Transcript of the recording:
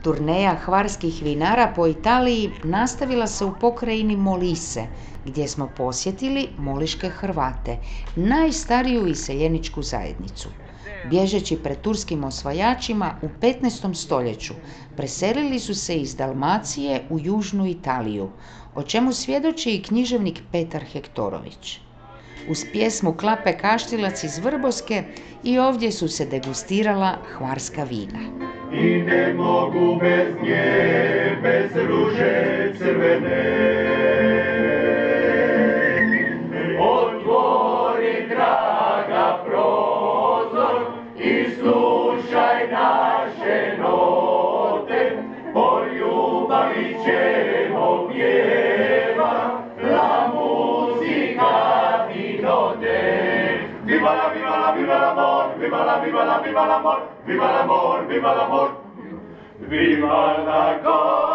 Turneja hvarskih vinara po Italiji nastavila se u pokrajini Molise, gdje smo posjetili moliške Hrvate, najstariju iseljeničku zajednicu. Bježeći pred turskim osvajačima u 15. stoljeću, preselili su se iz Dalmacije u južnu Italiju, o čemu svjedoči i književnik Petar Hektorović. Uz pjesmu Klape Kaštilac iz Vrboske i ovdje su se degustirala hvarska vina. I ne mogu bez nje, bez ruže crvene. Otvori, draga, prozor i slušaj naše note, o ljubavi ćemo pjeva, la muzika di note. Viva la, viva la, viva l'amor, viva la, viva la, viva l'amor, viva l'amor, viva l'amor, viva la